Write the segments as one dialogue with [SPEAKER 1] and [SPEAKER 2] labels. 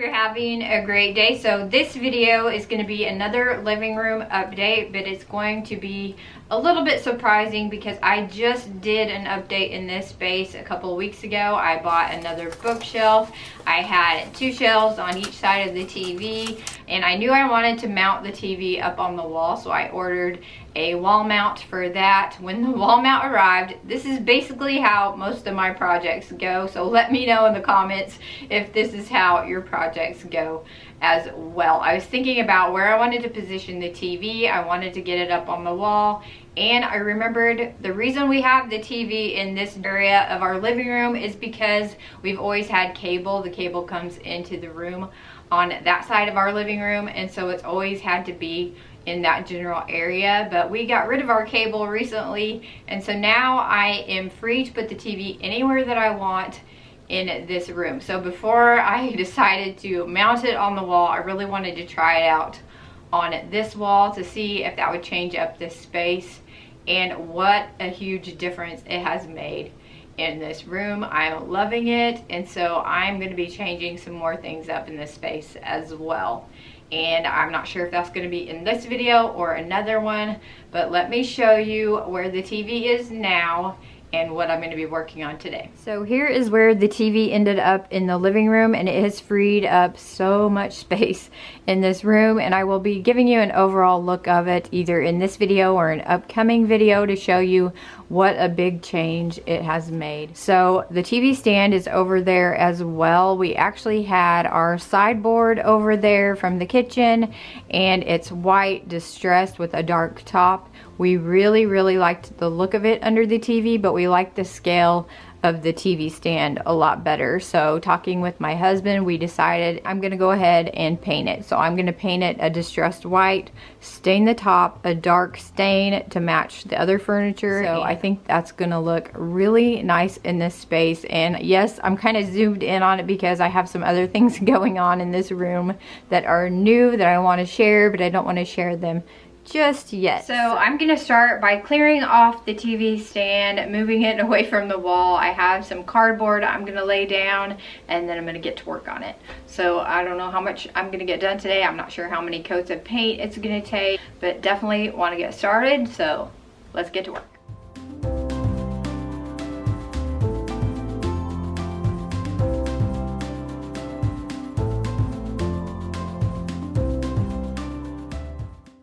[SPEAKER 1] you're having a great day. So this video is going to be another living room update, but it's going to be a little bit surprising because I just did an update in this space a couple of weeks ago. I bought another bookshelf. I had 2 shelves on each side of the TV, and I knew I wanted to mount the TV up on the wall, so I ordered a wall mount for that. When the wall mount arrived, this is basically how most of my projects go, so let me know in the comments if this is how your projects go as well. I was thinking about where I wanted to position the TV. I wanted to get it up on the wall, and I remembered the reason we have the TV in this area of our living room is because we've always had cable. The cable comes into the room on that side of our living room, and so it's always had to be in that general area. But we got rid of our cable recently, and so now I am free to put the TV anywhere that I want in this room. So before I decided to mount it on the wall, I really wanted to try it out on this wall to see if that would change up this space, and what a huge difference it has made in this room. I'm loving it, and so I'm going to be changing some more things up in this space as well. And I'm not sure if that's going to be in this video or another one, but let me show you where the TV is now and what I'm going to be working on today. So here is where the TV ended up in the living room, and it has freed up so much space in this room, and I will be giving you an overall look of it either in this video or an upcoming video to show you what a big change it has made. So the TV stand is over there as well. We actually had our sideboard over there from the kitchen, and it's white distressed with a dark top. We really liked the look of it under the TV, but we liked the scale of the TV stand a lot better. So talking with my husband, we decided I'm gonna go ahead and paint it. So I'm gonna paint it a distressed white, stain the top a dark stain to match the other furniture. So I think that's gonna look really nice in this space. And yes, I'm kind of zoomed in on it because I have some other things going on in this room that are new that I want to share, but I don't want to share them just yet. So I'm gonna start by clearing off the TV stand, moving it away from the wall. I have some cardboard I'm gonna lay down, and then I'm gonna get to work on it. So I don't know how much I'm gonna get done today. I'm not sure how many coats of paint it's gonna take, but definitely want to get started. So let's get to work.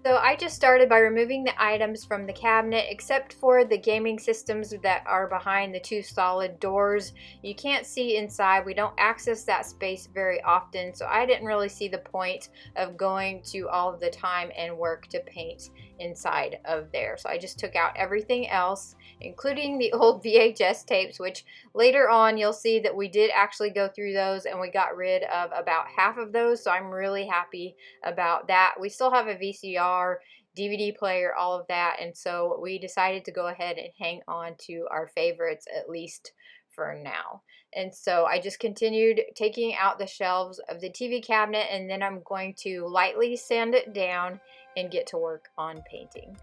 [SPEAKER 1] So I just started by removing the items from the cabinet, except for the gaming systems that are behind the 2 solid doors. You can't see inside. We don't access that space very often, so I didn't really see the point of going to all of the time and work to paint inside of there. So I just took out everything else, including the old VHS tapes, which later on you'll see that we did actually go through those, and we got rid of about half of those, so I'm really happy about that. We still have a VCR, DVD player, all of that, and so we decided to go ahead and hang on to our favorites, at least for now. And so I just continued taking out the shelves of the TV cabinet, and then I'm going to lightly sand it down and get to work on painting.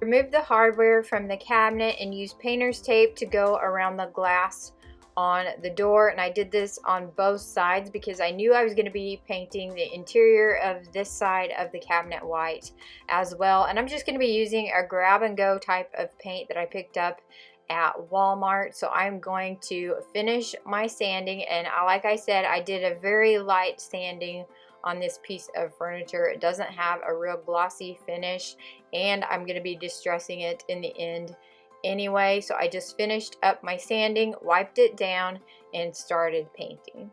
[SPEAKER 1] Remove the hardware from the cabinet and use painter's tape to go around the glass on the door, and I did this on both sides because I knew I was going to be painting the interior of this side of the cabinet white as well. And I'm just going to be using a grab and go type of paint that I picked up at Walmart. So I'm going to finish my sanding, and like I said, I did a very light sanding on this piece of furniture. It doesn't have a real glossy finish, and I'm going to be distressing it in the end anyway. So I just finished up my sanding, wiped it down, and started painting.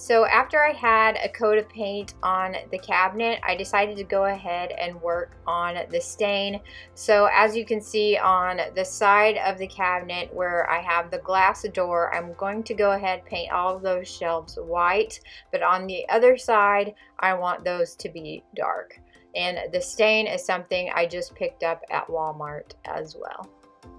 [SPEAKER 1] So after I had a coat of paint on the cabinet, I decided to go ahead and work on the stain. So as you can see on the side of the cabinet where I have the glass door, I'm going to go ahead and paint all of those shelves white, but on the other side, I want those to be dark. And the stain is something I just picked up at Walmart as well.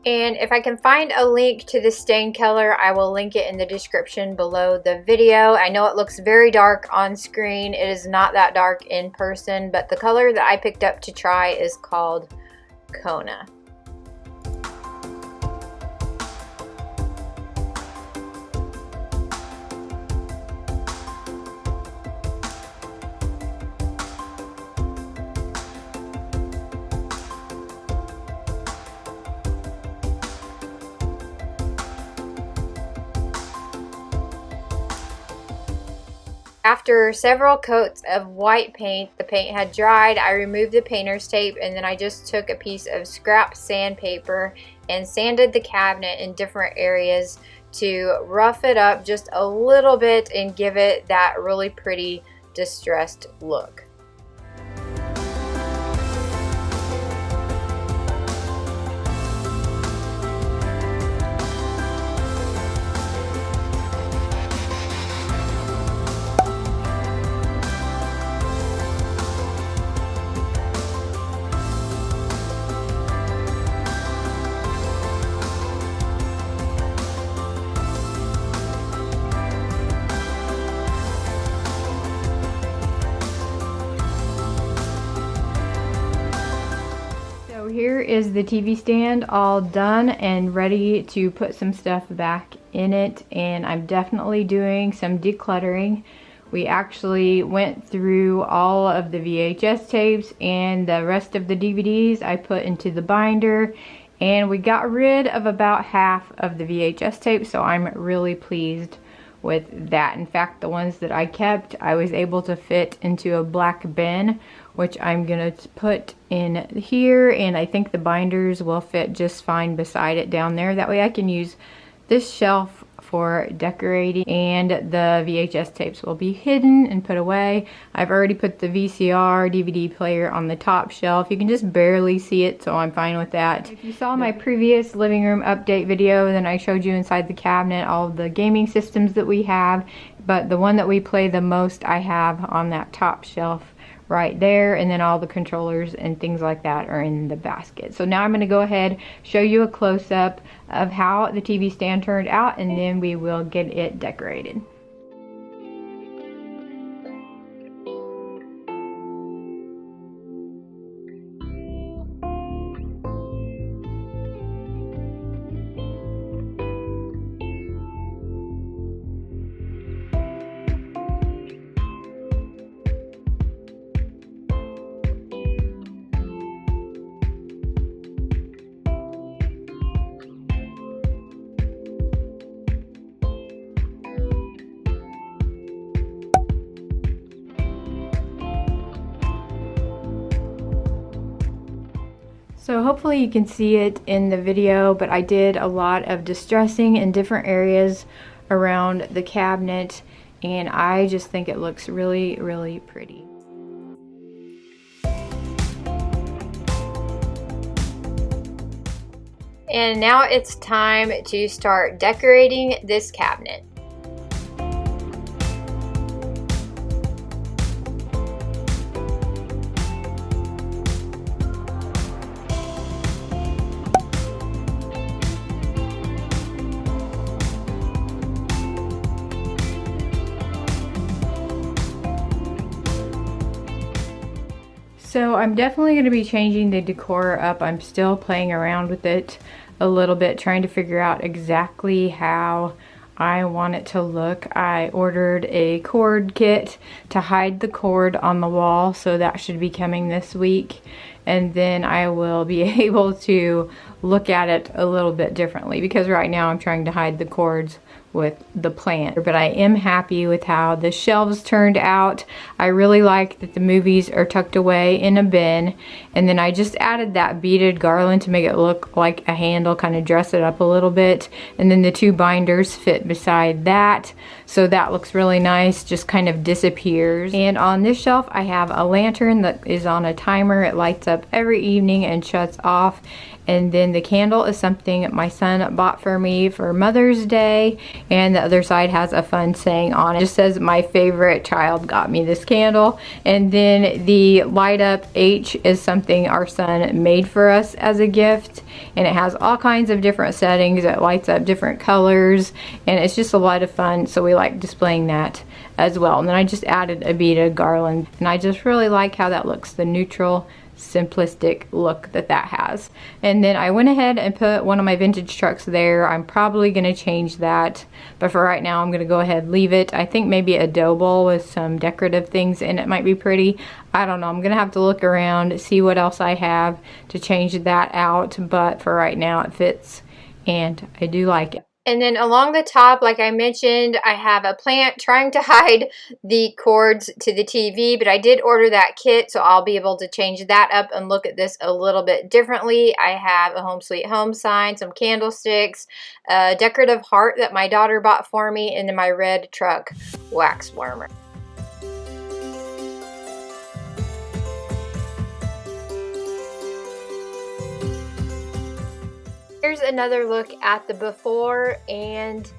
[SPEAKER 1] And if I can find a link to the stain color, I will link it in the description below the video. I know it looks very dark on screen. It is not that dark in person, but the color that I picked up to try is called Kona. After several coats of white paint, the paint had dried, I removed the painter's tape, and then I just took a piece of scrap sandpaper and sanded the cabinet in different areas to rough it up just a little bit and give it that really pretty distressed look. Here is the TV stand all done and ready to put some stuff back in it, and I'm definitely doing some decluttering. We actually went through all of the VHS tapes and the rest of the DVDs I put into the binder, and we got rid of about half of the VHS tapes, so I'm really pleased with that. In fact, the ones that I kept, I was able to fit into a black bin, which I'm gonna put in here, and I think the binders will fit just fine beside it down there. That way I can use this shelf for decorating, and the VHS tapes will be hidden and put away. I've already put the VCR DVD player on the top shelf. You can just barely see it, so I'm fine with that. If you saw my previous living room update video, then I showed you inside the cabinet all of the gaming systems that we have, but the one that we play the most I have on that top shelf right there, and then all the controllers and things like that are in the basket. So now I'm going to go ahead, show you a close-up of how the TV stand turned out, and then we will get it decorated. So hopefully you can see it in the video, but I did a lot of distressing in different areas around the cabinet, and I just think it looks really, really pretty. And now it's time to start decorating this cabinet. So I'm definitely going to be changing the decor up. I'm still playing around with it a little bit, trying to figure out exactly how I want it to look. I ordered a cord kit to hide the cord on the wall, so that should be coming this week. And then I will be able to look at it a little bit differently, because right now I'm trying to hide the cords with the plant. But I am happy with how the shelves turned out. I really like that the movies are tucked away in a bin, and then I just added that beaded garland to make it look like a handle, kind of dress it up a little bit, and then the two binders fit beside that. so that looks really nice, just kind of disappears. And on this shelf I have a lantern that is on a timer. It lights up every evening and shuts off. And then the candle is something my son bought for me for Mother's Day, and the other side has a fun saying on it. It just says, "My favorite child got me this candle." And then the light up H is something our son made for us as a gift, and it has all kinds of different settings. It lights up different colors, and it's just a lot of fun, so we like displaying that as well. And then I just added a bead of garland, and I just really like how that looks, the neutral simplistic look that has. And then I went ahead and put one of my vintage trucks there. I'm probably going to change that, but for right now I'm going to go ahead and leave it. I think maybe a dough bowl with some decorative things in it might be pretty. I don't know. I'm going to have to look around, see what else I have to change that out, but for right now it fits and I do like it. And then along the top, like I mentioned, I have a plant trying to hide the cords to the TV, but I did order that kit, so I'll be able to change that up and look at this a little bit differently. I have a Home Sweet Home sign, some candlesticks, a decorative heart that my daughter bought for me, and then my red truck wax warmer. Here's another look at the before and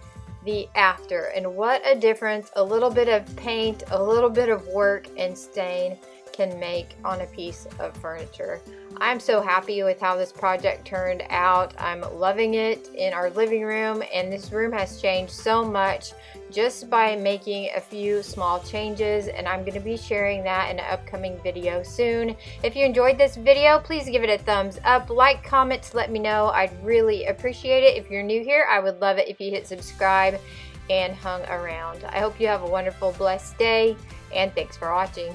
[SPEAKER 1] the after, and what a difference a little bit of paint, a little bit of work and stain can make on a piece of furniture. I'm so happy with how this project turned out. I'm loving it in our living room, and this room has changed so much just by making a few small changes, and I'm going to be sharing that in an upcoming video soon. If you enjoyed this video, please give it a thumbs up, like, comment, let me know. I'd really appreciate it. If you're new here, I would love it if you hit subscribe and hung around. I hope you have a wonderful, blessed day, and thanks for watching.